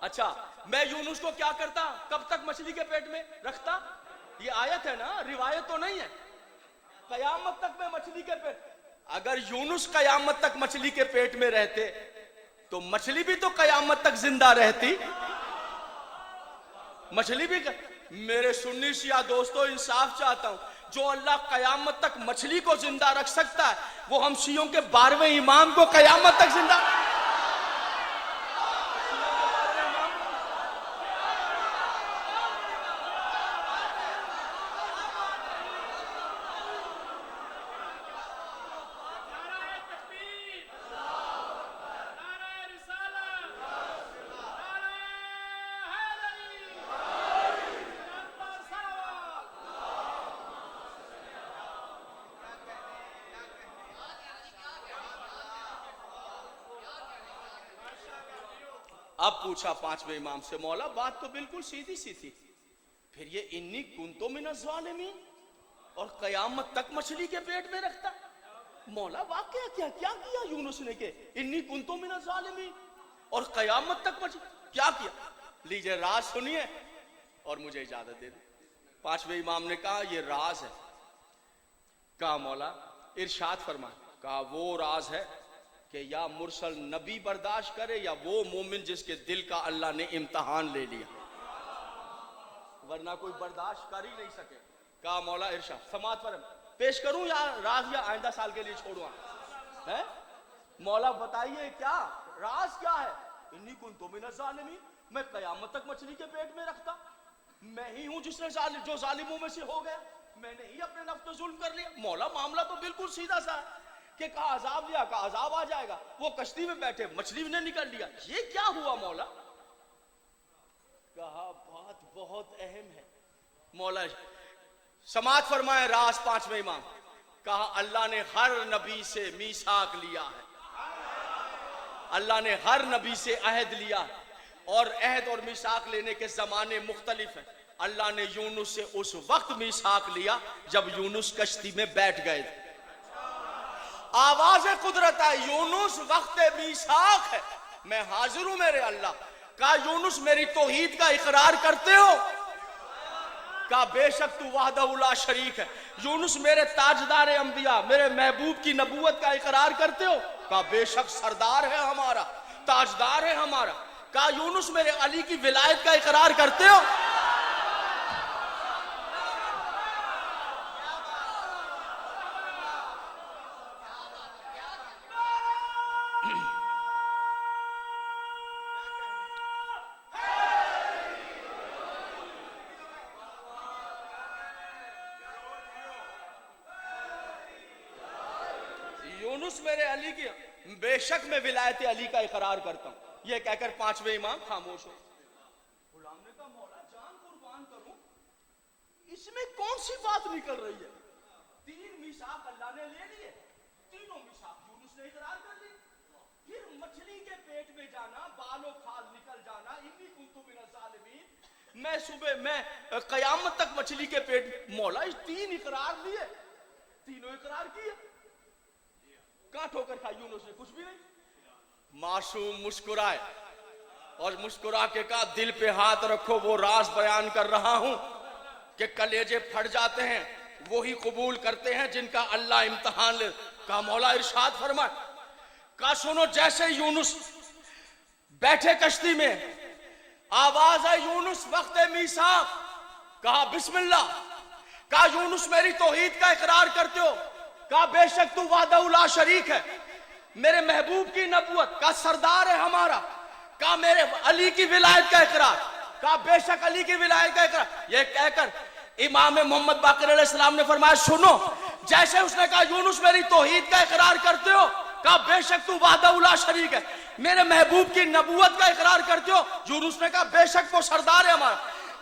अच्छा, मैं यूनुस को क्या करता? कब तक मछली के पेट में रखता? ये आयत है ना, रिवायत तो नहीं है। कयामत तक मैं मछली के पेट, अगर यूनुस कयामत तक मछली के पेट में रहते तो मछली भी तो कयामत तक जिंदा रहती। मछली भी मेरे सुन्नी शिया दोस्तों, इंसाफ चाहता हूं, जो अल्लाह कयामत तक मछली को जिंदा रख सकता है, वो हम शियों के 12वें इमाम को कयामत तक जिंदा। अब पूछा 5वें इमाम से, मौला बात तो बिल्कुल सीधी सी थी, फिर ये इन्नी कुंतो मिनज़ ज़ालिमीन और कयामत तक मछली के पेट में रखता। मौला वाकया क्या क्या किया यूनुस ने के इन्नी कुंतो मिनज़ ज़ालिमीन और कयामत तक मछली क्या किया? लीजिए राज सुनिए और मुझे इजाजत दे दे। 5वें इमाम ने कहा ये राज है। कहा मौला इरशाद फरमाए। कहा वो राज है कि या मुरसल नबी बर्दाश्त करे या वो मोमिन जिसके दिल का अल्लाह ने इम्तिहान ले लिया, वरना कोई बर्दाश्त कर ही नहीं सके। कहा मौला इरशाद समात फरम पेश करूं या राज या आइंदा साल के लिए छोड़ूं? है मौला बताइए क्या राज क्या है? इन्नी कुंतो मिनज़ ज़ालिमीन, मैं कयामत तक मछली के पेट में रखता। मैं ही हूं जिसने जो जालिमों में से हो गया, मैंने ही अपने नफ्स पे जुल्म कर लिया। मौला मामला तो बिल्कुल सीधा सा है कि कहा अजाब लिया, कहा अजाब आ जाएगा, वो कश्ती में बैठे मछली ने निकल लिया, ये क्या हुआ मौला? कहा बात बहुत अहम है। मौला समात फरमाए राज 5वें इमाम। कहा अल्लाह ने हर नबी से मीसाक लिया है, अल्लाह ने हर नबी से अहद लिया और अहद और मीसाक लेने के जमाने मुख्तलिफ हैं। अल्लाह ने यूनुस से उस वक्त मीसाक लिया जब यूनुस कश्ती में बैठ गए थे। आवाज कुदरत है, यूनुस वक्त मीसाक है, मैं हाजिर हूं मेरे अल्लाह। कहा यूनुस मेरी तौहीद का इकरार करते हो? कहा बेशक तू वहदहू ला शरीक है। यूनुस मेरे ताजदार अंबिया, मेरे महबूब की नबूवत का इकरार करते हो? कहा बेशक सरदार है हमारा, ताजदार है हमारा। कहा यूनुस मेरे अली की विलायत का इकरार करते हो? यूनुस मेरे अली की, बेशक मैं विलायत अली का इकरार करता हूं। यह कहकर पांचवें इमाम खामोश हो। गुलाम ने कहा मौला जान कुर्बान करूं, इसमें कौन सी बात निकल रही है? 3 मीसाक अल्लाह ने ले लिए, तीनों मीसाक यूनुस ने इकरार कर ली। फिर मछली के पेट में जाना, बालों खाल निकल जाना, इन्नी कुंतु मिनज़ ज़ालिमीन, मैं सुबह मैं कयामत तक मछली के पेट। मौला 3 इकरार लिए, तीनों इकरार किए, कहां ठोकर खाई यूनुस ने? कुछ भी नहीं। मासूम मुस्कुराए और मुस्कुरा के कहा दिल पे हाथ रखो, वो राज बयान कर रहा हूं कि कलेजे फट जाते हैं वही कबूल करते हैं जिनका अल्लाह इम्तिहान ले। कहा मौला इरशाद फरमाए। कहा सुनो, जैसे यूनुस बैठे कश्ती में, आवाज आई यूनुस वक्त मीसाक, कहा बिस्मिल्लाह। कहा यूनुस मेरी तौहीद का इकरार करते हो? कहा बेशक तू वहदहू ला शरीक है, मेरे महबूब की नबूवत का सरदार है हमारा। कहा मेरे अली की विलायत का इकरार। कहा बेशक अली की विलायत का इकरार। यह कहकर इमाम मोहम्मद बाक़िर अलैहिस्सलाम ने फरमाया सुनो, जैसे उसने कहा यूनुस मेरी तौहीद का इकरार करते हो? कहा बेशक तू वहदहू ला शरीक है, मेरे महबूब की नबूवत का इकरार करते हो? यूनुस ने कहा बेशक वो सरदार है हमारा।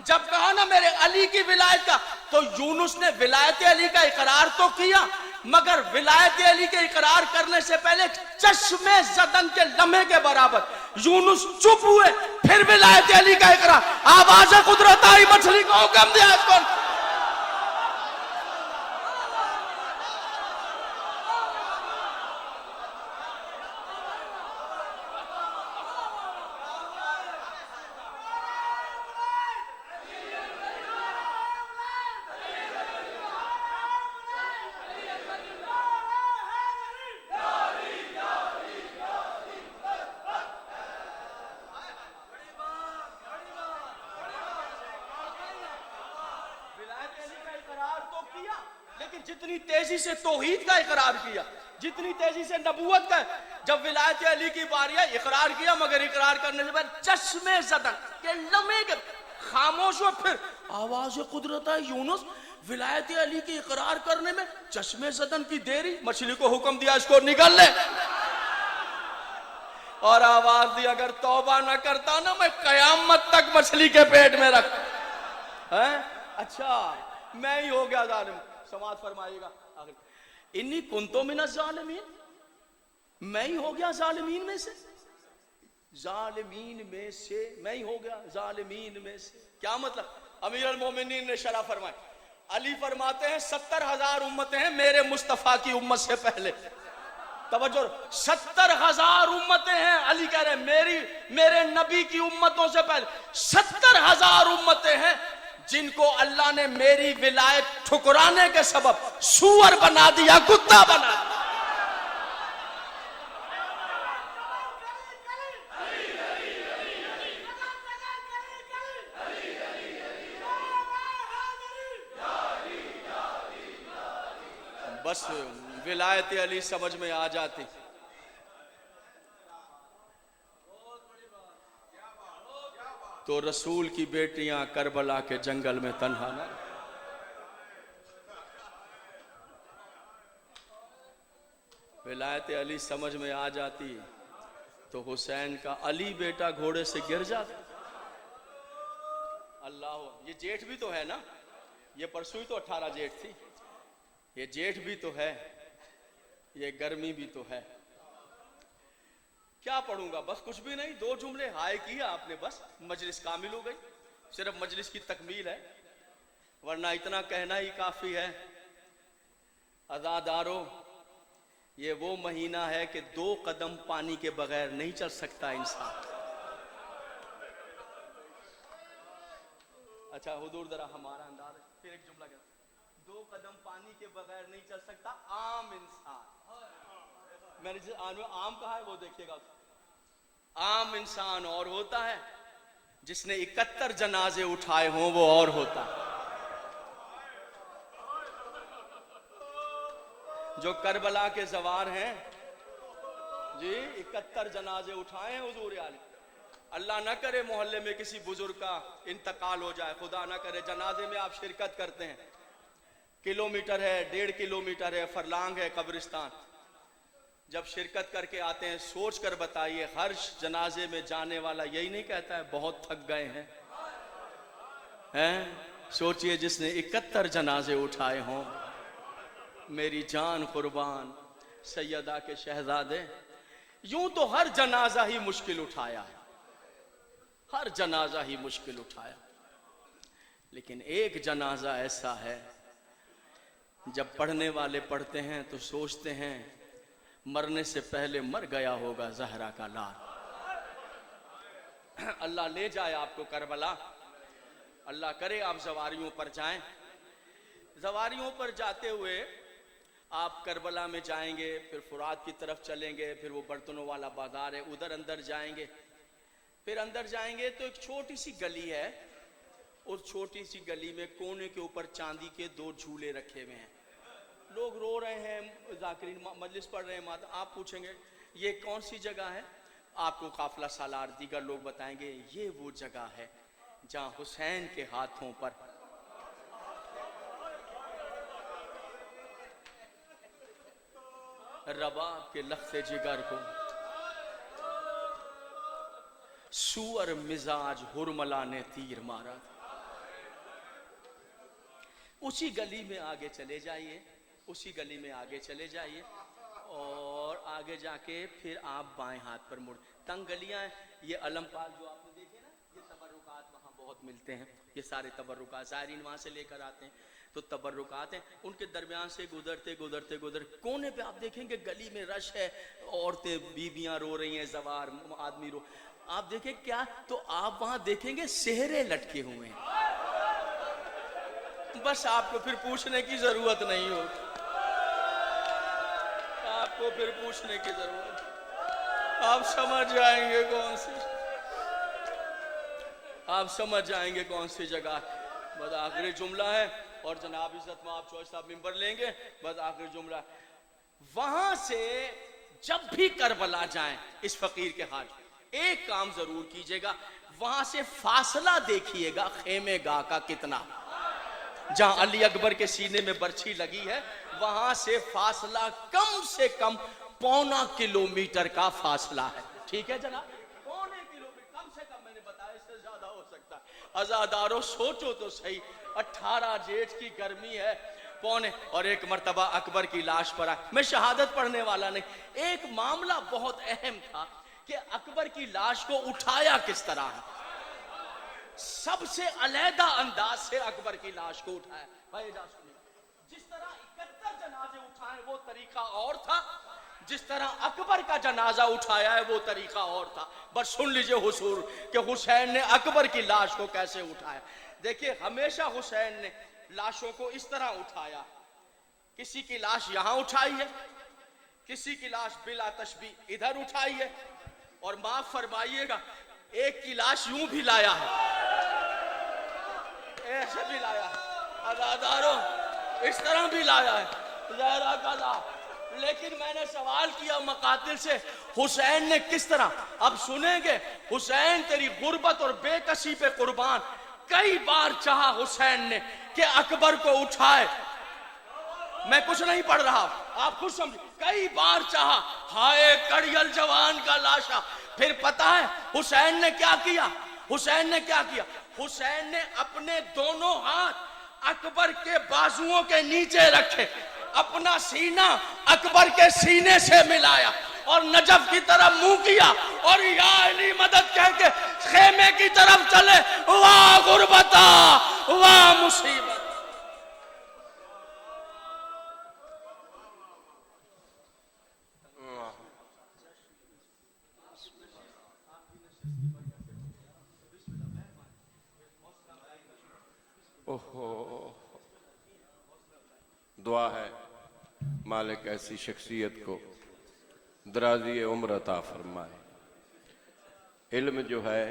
जब कहा ना मेरे अली की विलायत का, तो यूनुस ने विलायत अली का इकरार तो किया, मगर विलायत अली के इकरार करने से पहले चश्मे ज़दन के लम्हे के बराबर यूनुस चुप हुए। फिर विलायत अली का इकरार, आवाज कुदरत आई, मछली को हुक्म दिया इसको। लेकिन जितनी तेजी से तौहीद का इकरार किया, जितनी तेजी से नबूवत का, जब विलायत अली की बारी आई इकरार किया, मगर इकरार करने से पहले चश्मे ज़दन के लम्हे के खामोश हो। फिर आवाज कुदरत है यूनुस, विलायत अली के इकरार करने में चश्मे ज़दन की देरी। मछली को हुक्म दिया इसको निकल ले, और आवाज दी अगर तौबा न करता ना मैं कयामत तक मछली के पेट में रख। अच्छा मैं ही हो गया जालिम। समाज फरमाइएगा इन्नी कुंतो मिनज़ ज़ालिमीन, मैं ही हो गया जालिमीन में से, जालिमीन में से मैं ही हो गया जालिमीन में से। क्या मतलब? अमीर अल मोमिनीन ने शरह फरमाए। अली फरमाते हैं 70,000 उम्मतें हैं मेरे मुस्तफा की उम्मत से पहले। तवज्जो, 70,000 उम्मतें हैं। अली कह रहे मेरे नबी की उम्मतों से पहले 70,000 उम्मतें हैं जिनको अल्लाह ने मेरी विलायत ठुकराने के सबब सूअर बना दिया, कुत्ता बना दिया। बस विलायत अली समझ में आ जाती। तो रसूल की बेटियां करबला के जंगल में तन्हा न। विलायत अली समझ में आ जाती तो हुसैन का अली बेटा घोड़े से गिर जाता। अल्लाह, ये जेठ भी तो है ना, ये परसों ही तो 18 जेठ थी, ये जेठ भी तो है, ये गर्मी भी तो है। क्या पढ़ूंगा? बस कुछ भी नहीं, 2 जुमले हाय किया आपने, बस मजलिस कामिल हो गई। सिर्फ मजलिस की तकमील है, वरना इतना कहना ही काफी है। अज़ादारों, ये वो महीना है कि 2 कदम पानी के बगैर नहीं चल सकता इंसान। अच्छा हुजूर जरा हमारा अंदाज है। फिर एक जुमला कहता, 2 कदम पानी के बगैर नहीं चल सकता आम इंसान। मैंने जिस आम कहा है वो देखिएगा, आम इंसान और होता है, जिसने 71 जनाजे उठाए हों वो और होता है। जो करबला के जवार हैं जी, 71 जनाजे उठाए हैं हुजूर आले। अल्लाह ना करे मोहल्ले में किसी बुजुर्ग का इंतकाल हो जाए, खुदा ना करे, जनाजे में आप शिरकत करते हैं, किलोमीटर है, 1.5 किलोमीटर है, फरलांग है कब्रिस्तान, जब शिरकत करके आते हैं सोच कर बताइए, हर जनाजे में जाने वाला यही नहीं कहता है बहुत थक गए हैं? सोचिए जिसने 71 जनाजे उठाए हों, मेरी जान कुर्बान सैयदा के शहजादे। यूं तो हर जनाजा ही मुश्किल उठाया है, हर जनाजा ही मुश्किल उठाया, लेकिन एक जनाजा ऐसा है जब पढ़ने वाले पढ़ते हैं तो सोचते हैं मरने से पहले मर गया होगा जहरा का लाल। अल्लाह ले जाए आपको करबला, अल्लाह करे आप जवारियों पर जाएं। जवारियों पर जाते हुए आप करबला में जाएंगे, फिर फुरात की तरफ चलेंगे, फिर वो बर्तनों वाला बाजार है उधर अंदर जाएंगे, फिर अंदर जाएंगे तो एक छोटी सी गली है, उस छोटी सी गली में कोने के ऊपर चांदी के 2 झूले रखे हुए हैं, लोग रो रहे हैं, जाकिरीन मजलिस पढ़ रहे हैं। माता आप पूछेंगे ये कौन सी जगह है, आपको काफिला सालार दीगर लोग बताएंगे ये वो जगह है जहां हुसैन के हाथों पर रबाब के लफ्ज़े जिगर को सुअर मिजाज हुरमला ने तीर मारा था। उसी गली में आगे चले जाइए, उसी गली में आगे चले जाइए और आगे जाके फिर आप बाएं हाथ पर मुड़, तंग गलियां हैं, ये अलमपाल जो आपने देखे ना, ये तबर्रुकात वहाँ बहुत मिलते हैं, ये सारे तबर्रुकात ज़ायरीन वहाँ से लेकर आते हैं, तो तबर्रुकात हैं, उनके दरमियान से गुजरते गुजरते कोने पे आप देखेंगे गली में रश है, औरतें बीबियां रो रही हैं, जवार आदमी रो, आप देखें क्या, तो आप वहां देखेंगे सेहरे लटके हुए हैं, बस आपको फिर पूछने की जरूरत नहीं होगी, आपको फिर पूछने की जरूरत, आप समझ जाएंगे कौन सी, आप समझ जाएंगे कौन सी जगह। बस आखिरी जुमला है और जनाब इज्जत में आप चौधरी साहब मिंबर लेंगे, बस आखिरी जुमला, वहां से जब भी करबला जाएं इस फकीर के हाथ, एक काम जरूर कीजिएगा, वहां से फासला देखिएगा खेमे गाह का कितना, जहां अली अकबर के सीने में बर्छी लगी है वहां से फासला कम से कम 1.25 किलोमीटर का फासला है, ठीक है जनाब, 1.25 किलोमीटर कम से कम, मैंने बताया इससे ज्यादा हो सकता है। अज़ादारों सोचो तो सही, 18 जेठ की गर्मी है, पौने, और एक मर्तबा अकबर की लाश पर आए, मैं शहादत पढ़ने वाला नहीं, एक मामला बहुत अहम था कि अकबर की लाश को उठाया किस तरह है, सबसे अलहदा अंदाज से अकबर की लाश को उठाया। भाई सुनिए, जिस तरह 71 जनाजे उठाए वो तरीका और था, जिस तरह अकबर का जनाजा उठाया है वो तरीका और था। बस सुन लीजिए हुजूर कि हुसैन ने अकबर की लाश को कैसे उठाया। देखिए हमेशा हुसैन ने लाशों को इस तरह उठाया, किसी की लाश यहां उठाई है, किसी की लाश बिला तशबीह इधर उठाई है, और माफ फरमाइएगा एक की लाश यूं भी लाया है, ऐसे भी लाया है, अज़ादारों इस तरह भी लाया है, ज़हरा का लाश। लेकिन मैंने सवाल किया मकातिल से, हुसैन ने किस तरह, अब सुनेंगे, हुसैन तेरी गुर्बत और बेकसी पे कुर्बान, कई बार चाहा हुसैन ने कि अकबर को उठाए, मैं कुछ नहीं पढ़ रहा, आप खुद समझिए, कई बार चाहा, हाय कड़ियल जवान का लाशा। फिर पता है हुसैन ने क्या किया, हुसैन ने क्या किया, हुसैन ने अपने दोनों हाथ अकबर के बाजुओं के नीचे रखे, अपना सीना अकबर के सीने से मिलाया और नजफ की तरफ मुंह किया और या अली मदद कह के खेमे की तरफ चले। वाह गुरबता, वाह मुसीबत। ओहो, दुआ है मालिक ऐसी शख्सियत को दराज़ी उम्र अता फरमाए। इल्म जो है